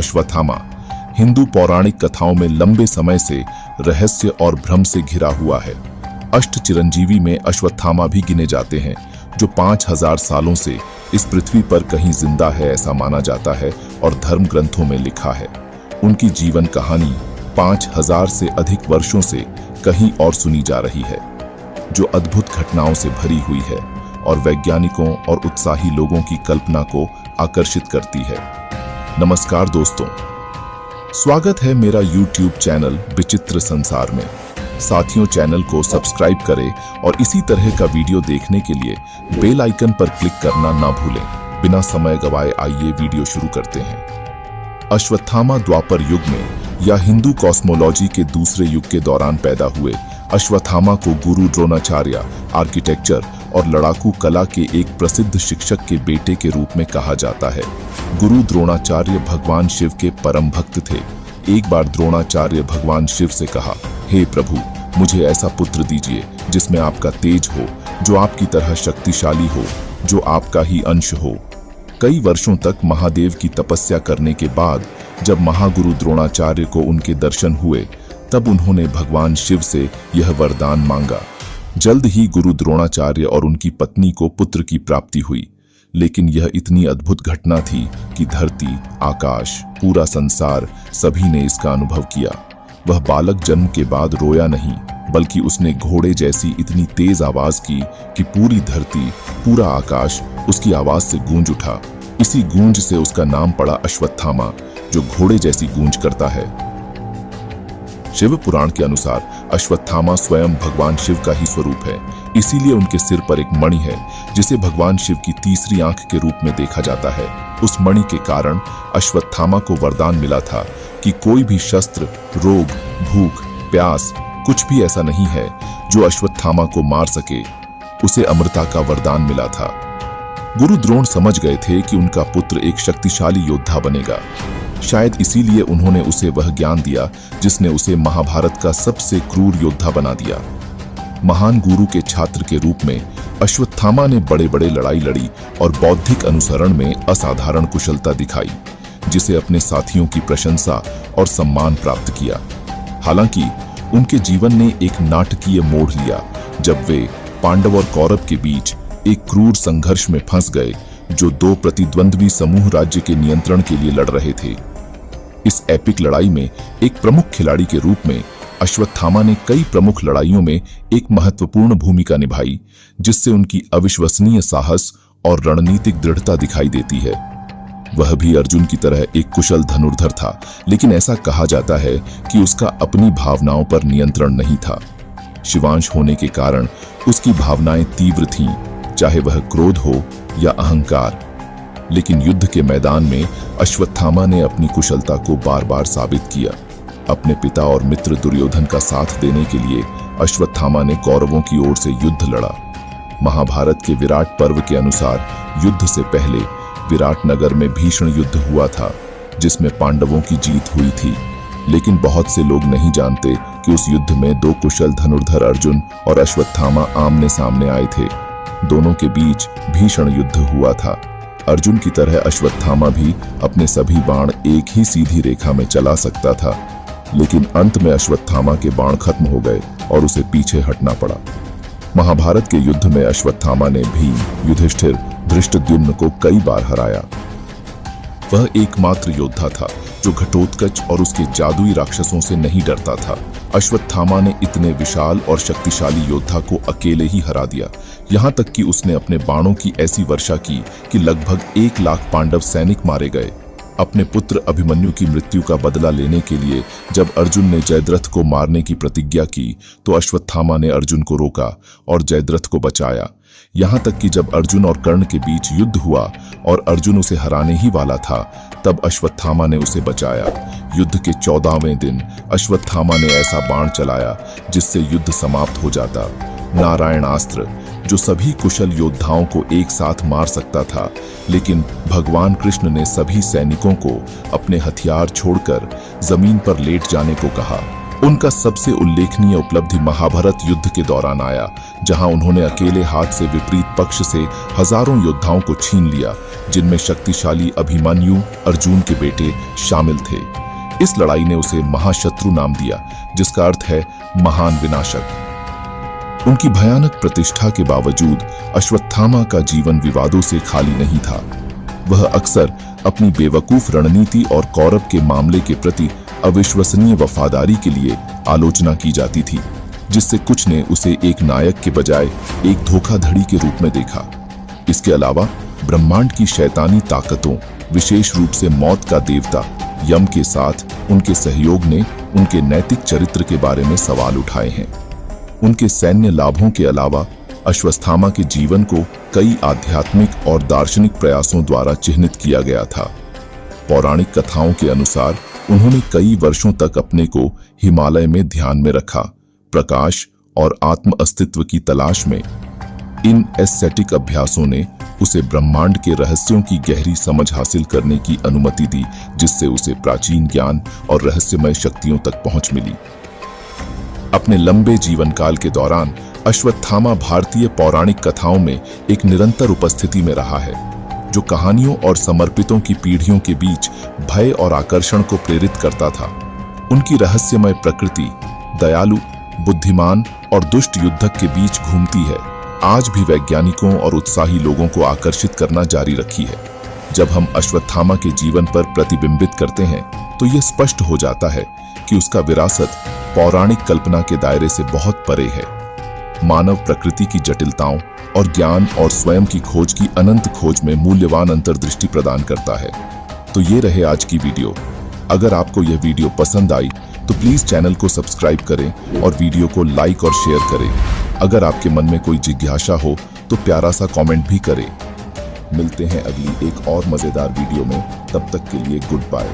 अश्वत्थामा हिंदू पौराणिक कथाओं में लंबे समय से रहस्य और भ्रम से घिरा हुआ है। अष्ट चिरंजीवी में अश्वत्थामा भी गिने जाते हैं, जो 5000 सालों से इस पृथ्वी पर कहीं जिंदा है ऐसा माना जाता है और धर्म ग्रंथों में लिखा है। उनकी जीवन कहानी 5000 से अधिक वर्षों से कहीं और सुनी जा रही है, जो अद्भुत घटनाओं से भरी हुई है और वैज्ञानिकों और उत्साही लोगों की कल्पना को आकर्षित करती है। नमस्कार दोस्तों, स्वागत है मेरा YouTube चैनल विचित्र संसार में। साथियों, चैनल को सब्सक्राइब करें और इसी तरह का वीडियो देखने के लिए बेल आइकन पर क्लिक करना ना भूलें। बिना समय गवाए आइए वीडियो शुरू करते हैं। अश्वत्थामा द्वापर युग में या हिंदू कॉस्मोलॉजी के दूसरे युग के दौरान पैदा हुए अश्वत्थामा को गुरु द्रोणाचार्य आर्किटेक्चर और लड़ाकू कला के एक प्रसिद्ध शिक्षक के बेटे के रूप में कहा जाता है। गुरु द्रोणाचार्य भगवान शिव के परम भक्त थे। एक बार द्रोणाचार्य भगवान शिव से कहा, हे प्रभु, मुझे ऐसा पुत्र दीजिए जिसमें आपका तेज हो, जो आपकी तरह शक्तिशाली हो, जो आपका ही अंश हो। कई वर्षों तक महादेव की तपस्या करने के बाद जब महागुरु द्रोणाचार्य को उनके दर्शन हुए, तब उन्होंने भगवान शिव से यह वरदान मांगा। जल्द ही गुरु द्रोणाचार्य और उनकी पत्नी को पुत्र की प्राप्ति हुई। लेकिन यह इतनी अद्भुत घटना थी कि धरती, आकाश, पूरा संसार सभी ने इसका अनुभव किया। वह बालक जन्म के बाद रोया नहीं, बल्कि उसने घोड़े जैसी इतनी तेज आवाज की कि पूरी धरती, पूरा आकाश उसकी आवाज से गूंज उठा। इसी गूंज से उसका नाम पड़ा अश्वत्थामा, जो घोड़े जैसी गूंज करता है। शिव पुराण के अनुसार अश्वत्थामा स्वयं भगवान शिव का ही स्वरूप है। इसीलिए उनके सिर पर एक मणि है, जिसे भगवान शिव की तीसरी आंख के रूप में देखा जाता है। उस मणि के कारण अश्वत्थामा को वरदान मिला था कि कोई भी शस्त्र, रोग, भूख, प्यास, कुछ भी ऐसा नहीं है जो अश्वत्थामा को मार सके। उसे अमरता का वरदान मिला था। गुरु द्रोण समझ गए थे कि उनका पुत्र एक शक्तिशाली योद्धा बनेगा। शायद इसीलिए उन्होंने उसे वह ज्ञान दिया जिसने उसे महाभारत का सबसे क्रूर योद्धा बना दिया। महान गुरु के छात्र के रूप में अश्वत्थामा ने बड़े बड़े लड़ाई लड़ी और बौद्धिक अनुसरण में असाधारण कुशलता दिखाई, जिसे अपने साथियों की प्रशंसा और सम्मान प्राप्त किया। हालांकि उनके जीवन ने एक नाटकीय मोड़ लिया जब वे पांडव और कौरव के बीच एक क्रूर संघर्ष में फंस गए, जो दो प्रतिद्वंद्वी समूह राज्य के नियंत्रण के लिए लड़ रहे थे। इस एपिक लड़ाई में एक प्रमुख खिलाड़ी के रूप में अश्वत्थामा ने कई प्रमुख लड़ाइयों में एक महत्वपूर्ण भूमिका निभाई, जिससे उनकी अविश्वसनीय साहस और रणनीतिक दृढ़ता दिखाई देती है। वह भी अर्जुन की तरह एक कुशल धनुर्धर था, लेकिन ऐसा कहा जाता है कि उसका अपनी भावनाओं पर नियंत्रण नहीं था। शिवांश होने के कारण उसकी भावनाएं तीव्र थीं, चाहे वह क्रोध हो या अहंकार। लेकिन युद्ध के मैदान में अश्वत्थामा ने अपनी कुशलता को बार बार साबित किया। अपने पिता और मित्र दुर्योधन का साथ देने के लिए अश्वत्थामा ने कौरवों की ओर से युद्ध लड़ा। महाभारत के विराट पर्व के अनुसार युद्ध से पहले विराट नगर में भीषण युद्ध हुआ था, जिसमें पांडवों की जीत हुई थी। लेकिन बहुत से लोग नहीं जानते कि उस युद्ध में दो कुशल धनुर्धर अर्जुन और अश्वत्थामा आमने सामने आए थे। दोनों के बीच भीषण युद्ध हुआ था। अर्जुन की तरह अश्वत्थामा भी अपने सभी बाण एक ही सीधी रेखा में चला सकता था, लेकिन अंत में अश्वत्थामा के बाण खत्म हो गए और उसे पीछे हटना पड़ा। महाभारत के युद्ध में अश्वत्थामा ने भीम, युधिष्ठिर, धृष्टद्युम्न को कई बार हराया। वह एकमात्र योद्धा था जो घटोत्कच और उसके जादुई राक्षसों से नहीं डरता था। अश्वत्थामा ने इतने विशाल और शक्तिशाली योद्धा को अकेले ही हरा दिया। यहाँ तक कि उसने अपने बाणों की ऐसी वर्षा की कि लगभग 1 लाख पांडव सैनिक मारे गए। अपने पुत्र अभिमन्यु की मृत्यु का बदला लेने के लिए जब अर्जुन ने जयद्रथ को मारने की प्रतिज्ञा की, तो अश्वत्थामा ने अर्जुन को रोका और जयद्रथ को बचाया। यहाँ तक कि जब अर्जुन और कर्ण के बीच युद्ध हुआ और अर्जुन उसे हराने ही वाला था, तब अश्वत्थामा ने उसे बचाया। युद्ध के 14वें दिन अश्वत्थामा ने ऐसा बाण चलाया जिससे युद्ध समाप्त हो जाता। नारायणास्त्र, जो सभी कुशल योद्धाओं को एक साथ मार सकता था, लेकिन भगवान कृष्ण ने सभी सैनिकों को अपने हथियार छोड़कर जमीन पर लेट जाने को कहा। उनका सबसे उल्लेखनीय उपलब्धि महाभारत युद्ध के दौरान आया, जहां उन्होंने अकेले हाथ से विपरीत पक्ष से हजारों योद्धाओं को छीन लिया, जिनमें शक्तिशाली अभिमन्यु, अर्जुन के बेटे, शामिल थे। इस लड़ाई ने उसे महाशत्रु नाम दिया, जिसका अर्थ है महान विनाशक। उनकी भयानक प्रतिष्ठा के बावजूद अश्वत्थामा का जीवन विवादों से खाली नहीं था। वह अक्सर अपनी बेवकूफ रणनीति और कौरव के मामले के प्रति अविश्वसनीय वफादारी के लिए आलोचना की जाती थी, जिससे कुछ ने उसे एक नायक के बजाय एक धोखाधड़ी के रूप में देखा। इसके अलावा ब्रह्मांड की शैतानी ताकतों, विशेष रूप से मौत का देवता यम के साथ उनके सहयोग ने उनके नैतिक चरित्र के बारे में सवाल उठाए हैं। उनके सैन्य लाभों के अलावा अश्वत्थामा के जीवन को कई आध्यात्मिक और दार्शनिक प्रयासों द्वारा चिह्नित किया गया था। पौराणिक कथाओं के अनुसार उन्होंने कई वर्षों तक अपने को हिमालय में ध्यान में रखा, प्रकाश और आत्म अस्तित्व की तलाश में। इन एस्थेटिक अभ्यासों ने उसे ब्रह्मांड के रहस्यों की गहरी समझ हासिल करने की अनुमति दी, जिससे उसे प्राचीन ज्ञान और रहस्यमय शक्तियों तक पहुंच मिली। अपने लंबे जीवन काल के दौरान अश्वत्थामा भारतीय पौराणिक कथाओं में एक निरंतर उपस्थिति में रहा है, जो कहानियों और समर्पितों की पीढ़ियों के बीच भय और आकर्षण को प्रेरित करता था। उनकी रहस्यमय प्रकृति दयालु, बुद्धिमान और दुष्ट युद्धक के बीच घूमती है, आज भी वैज्ञानिकों और उत्साही लोगों को आकर्षित करना जारी रखी है। जब हम अश्वत्थामा के जीवन पर प्रतिबिंबित करते हैं, तो यह स्पष्ट हो जाता है कि उसका विरासत पौराणिक कल्पना के दायरे से बहुत परे है। मानव प्रकृति की जटिलताओं और ज्ञान और स्वयं की खोज की अनंत खोज में मूल्यवान अंतर्दृष्टि प्रदान करता है। तो ये रहे आज की वीडियो। अगर आपको यह वीडियो पसंद आई तो प्लीज चैनल को सब्सक्राइब करें और वीडियो को लाइक और शेयर करें। अगर आपके मन में कोई जिज्ञासा हो तो प्यारा सा कमेंट भी करें। मिलते हैं अगली एक और मजेदार वीडियो में, तब तक के लिए गुड बाय।